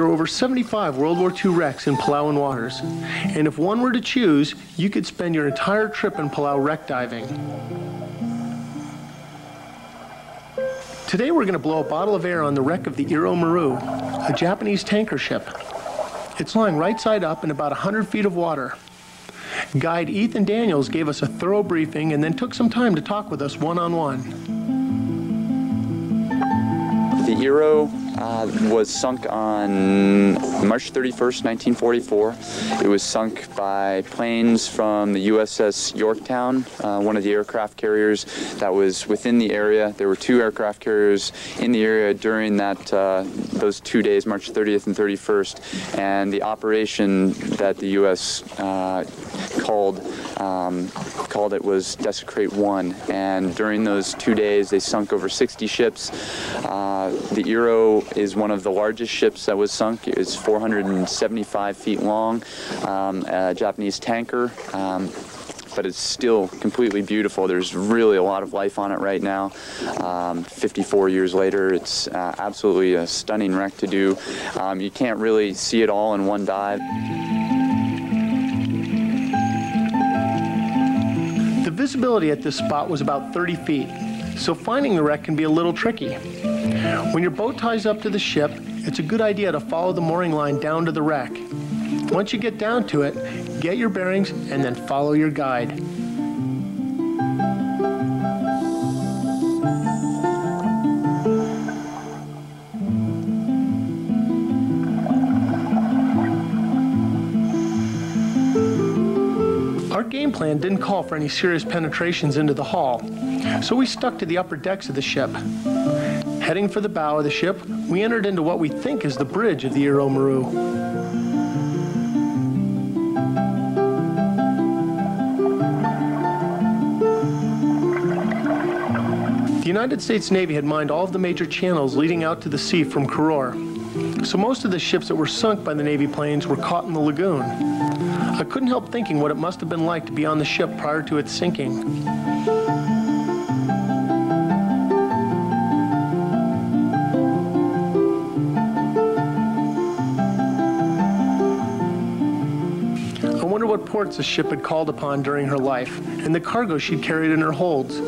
There are over 75 World War II wrecks in Palauan waters, and if one were to choose, you could spend your entire trip in Palau wreck diving. Today we're going to blow a bottle of air on the wreck of the Iro Maru, a Japanese tanker ship. It's lying right side up in about 100 feet of water. Guide Ethan Daniels gave us a thorough briefing and then took some time to talk with us one-on-one. The Iro was sunk on March 31st, 1944. It was sunk by planes from the USS Yorktown, one of the aircraft carriers that was within the area. There were 2 aircraft carriers in the area during those 2 days, March 30th and 31st, and the operation that the U.S. called it was Desecrate 1, and during those 2 days they sunk over 60 ships. The Iro is one of the largest ships that was sunk. It was 475 feet long, a Japanese tanker, but it's still completely beautiful. There's really a lot of life on it right now. 54 years later, it's absolutely a stunning wreck to do. You can't really see it all in one dive. The visibility at this spot was about 30 feet, so finding the wreck can be a little tricky. When your boat ties up to the ship, it's a good idea to follow the mooring line down to the wreck. Once you get down to it, get your bearings and then follow your guide. Our game plan didn't call for any serious penetrations into the hull, so we stuck to the upper decks of the ship. Heading for the bow of the ship, we entered into what we think is the bridge of the Iro Maru. The United States Navy had mined all of the major channels leading out to the sea from Koror, so most of the ships that were sunk by the Navy planes were caught in the lagoon. I couldn't help thinking what it must have been like to be on the ship prior to its sinking. I wonder what ports the ship had called upon during her life, and the cargo she'd carried in her holds.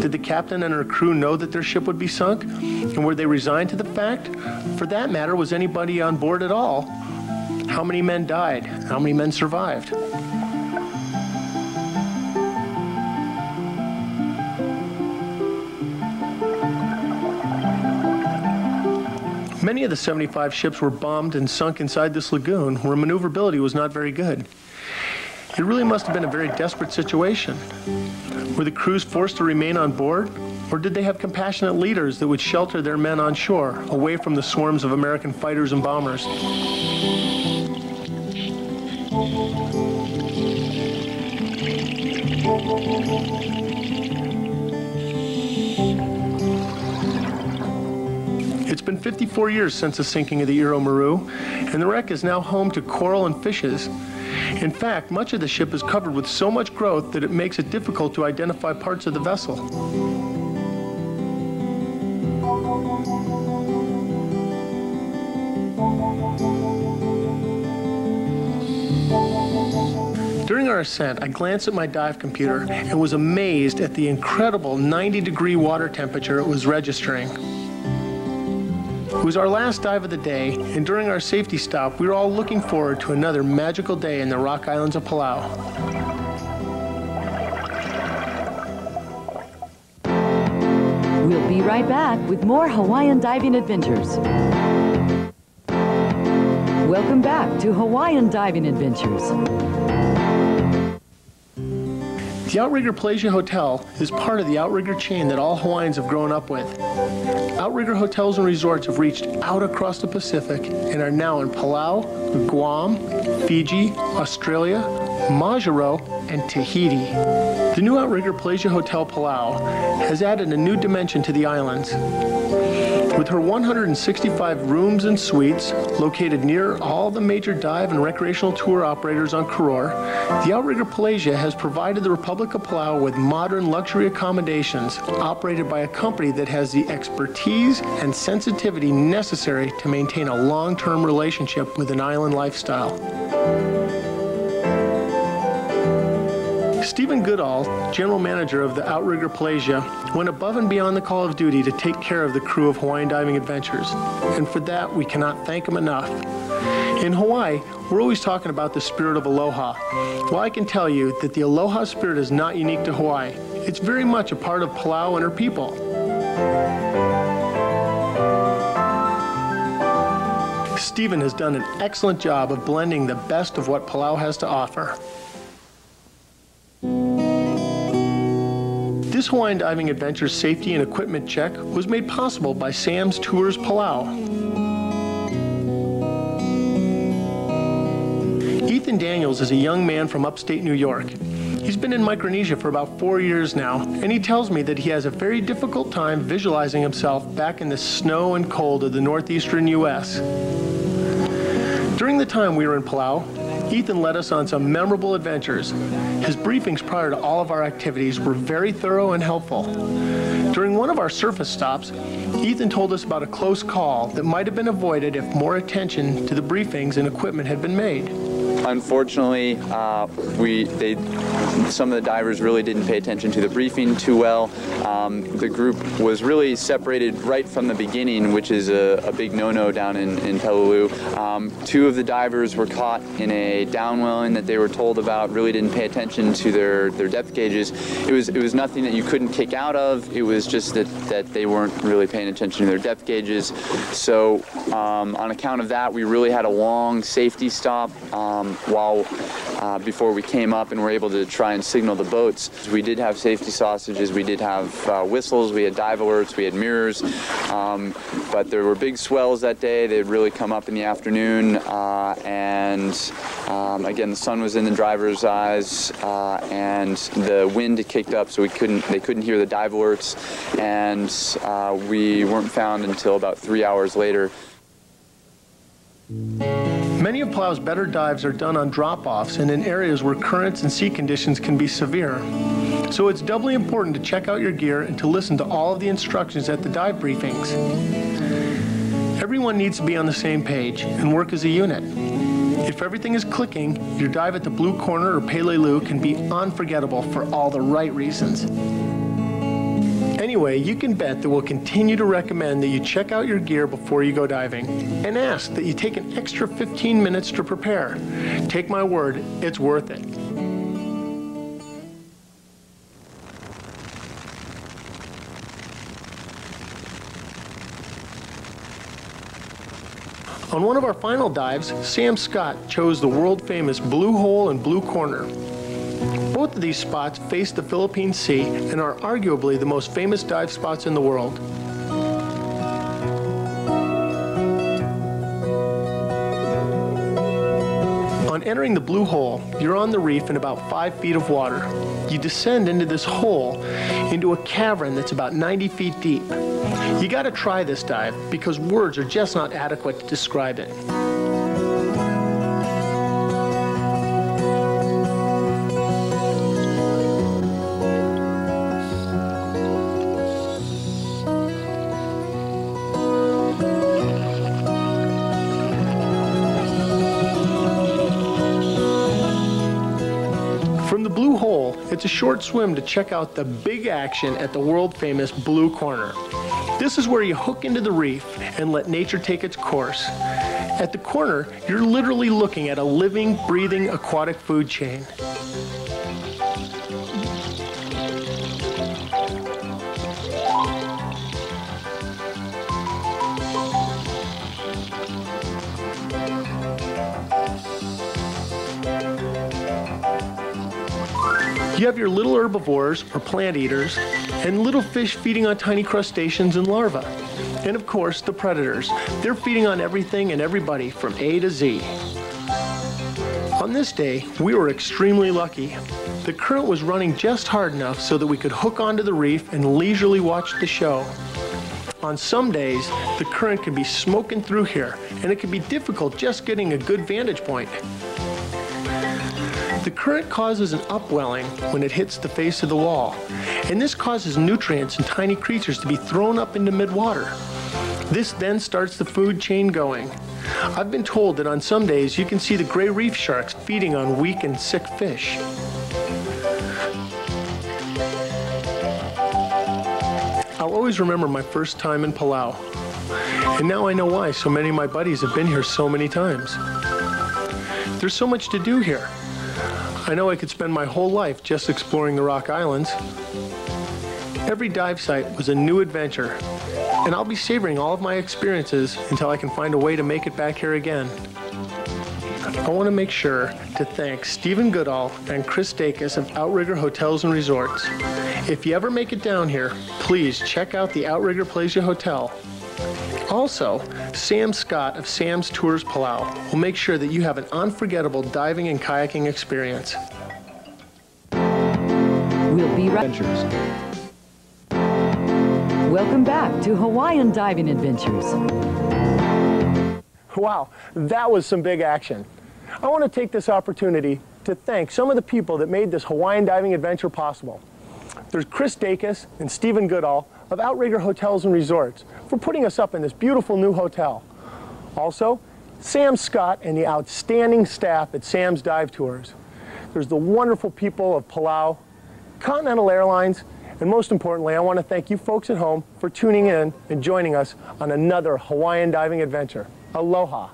Did the captain and her crew know that their ship would be sunk? And were they resigned to the fact? For that matter, was anybody on board at all? How many men died? How many men survived? Many of the 75 ships were bombed and sunk inside this lagoon where maneuverability was not very good. It really must have been a very desperate situation. Were the crews forced to remain on board, or did they have compassionate leaders that would shelter their men on shore, away from the swarms of American fighters and bombers? It's been 54 years since the sinking of the Iro Maru, and the wreck is now home to coral and fishes. In fact, much of the ship is covered with so much growth that it makes it difficult to identify parts of the vessel. During our ascent, I glanced at my dive computer and was amazed at the incredible 90-degree water temperature it was registering. It was our last dive of the day, and during our safety stop, we were all looking forward to another magical day in the Rock Islands of Palau. We'll be right back with more Hawaiian diving adventures. Welcome back to Hawaiian Diving Adventures. The Outrigger Palasia Hotel is part of the Outrigger chain that all Hawaiians have grown up with. Outrigger hotels and resorts have reached out across the Pacific and are now in Palau, Guam, Fiji, Australia, Majuro, and Tahiti. The The new Outrigger Palasia Hotel Palau has added a new dimension to the islands. With her 165 rooms and suites located near all the major dive and recreational tour operators on Koror, the Outrigger Palasia has provided the Republic of Palau with modern luxury accommodations operated by a company that has the expertise and sensitivity necessary to maintain a long-term relationship with an island lifestyle. Stephen Goodall, general manager of the Outrigger Palasia, went above and beyond the call of duty to take care of the crew of Hawaiian Diving Adventures, and for that we cannot thank him enough. In Hawaii, we're always talking about the spirit of aloha. Well, I can tell you that the aloha spirit is not unique to Hawaii. It's very much a part of Palau and her people. Stephen has done an excellent job of blending the best of what Palau has to offer. This Hawaiian Diving Adventures safety and equipment check was made possible by Sam's Tours Palau. Ethan Daniels is a young man from upstate New York. He's been in Micronesia for about 4 years now, and he tells me that he has a very difficult time visualizing himself back in the snow and cold of the northeastern U.S. During the time we were in Palau, Ethan led us on some memorable adventures. His briefings prior to all of our activities were very thorough and helpful. During one of our surface stops, Ethan told us about a close call that might have been avoided if more attention to the briefings and equipment had been made. Unfortunately, some of the divers really didn't pay attention to the briefing too well. The group was really separated right from the beginning, which is a big no-no down in Peleliu. Two of the divers were caught in a downwelling that they were told about, really didn't pay attention to their depth gauges. It was nothing that you couldn't kick out of, it was just that they weren't really paying attention to their depth gauges. So on account of that, we really had a long safety stop before we came up and were able to try and signal the boats. We did have safety sausages, we did have whistles, we had dive alerts, we had mirrors, but there were big swells that day. They had really come up in the afternoon, and again, the sun was in the driver's eyes, and the wind had kicked up, so they couldn't hear the dive alerts, and we weren't found until about 3 hours later. Many of Palau's better dives are done on drop-offs and in areas where currents and sea conditions can be severe. So it's doubly important to check out your gear and to listen to all of the instructions at the dive briefings. Everyone needs to be on the same page and work as a unit. If everything is clicking, your dive at the Blue Corner or Peleliu can be unforgettable for all the right reasons. Anyway, you can bet that we'll continue to recommend that you check out your gear before you go diving, and ask that you take an extra 15 minutes to prepare. Take my word, it's worth it. On one of our final dives, Sam Scott chose the world-famous Blue Hole and Blue Corner. Both of these spots face the Philippine Sea and are arguably the most famous dive spots in the world. On entering the Blue Hole, you're on the reef in about 5 feet of water. You descend into this hole, into a cavern that's about 90 feet deep. You gotta try this dive because words are just not adequate to describe it. From the Blue Hole, it's a short swim to check out the big action at the world-famous Blue Corner. This is where you hook into the reef and let nature take its course. At the corner, you're literally looking at a living, breathing aquatic food chain. You have your little herbivores, or plant eaters, and little fish feeding on tiny crustaceans and larvae. And of course, the predators. They're feeding on everything and everybody from A to Z. On this day, we were extremely lucky. The current was running just hard enough so that we could hook onto the reef and leisurely watch the show. On some days, the current can be smoking through here, and it can be difficult just getting a good vantage point. The current causes an upwelling when it hits the face of the wall, and this causes nutrients and tiny creatures to be thrown up into midwater. This then starts the food chain going. I've been told that on some days you can see the gray reef sharks feeding on weak and sick fish. I'll always remember my first time in Palau, and now I know why so many of my buddies have been here so many times. There's so much to do here. I know I could spend my whole life just exploring the Rock Islands. Every dive site was a new adventure, and I'll be savoring all of my experiences until I can find a way to make it back here again. I want to make sure to thank Stephen Goodall and Chris Dacus of Outrigger Hotels and Resorts. If you ever make it down here, please check out the Outrigger Plaza Hotel. Also, Sam Scott of Sam's Tours Palau will make sure that you have an unforgettable diving and kayaking experience. We'll be right back. Welcome back to Hawaiian Diving Adventures. Wow, that was some big action. I want to take this opportunity to thank some of the people that made this Hawaiian diving adventure possible. There's Chris Dacus and Stephen Goodall of Outrigger Hotels and Resorts for putting us up in this beautiful new hotel. Also, Sam Scott and the outstanding staff at Sam's Dive Tours. There's the wonderful people of Palau, Continental Airlines, and most importantly, I want to thank you folks at home for tuning in and joining us on another Hawaiian diving adventure. Aloha.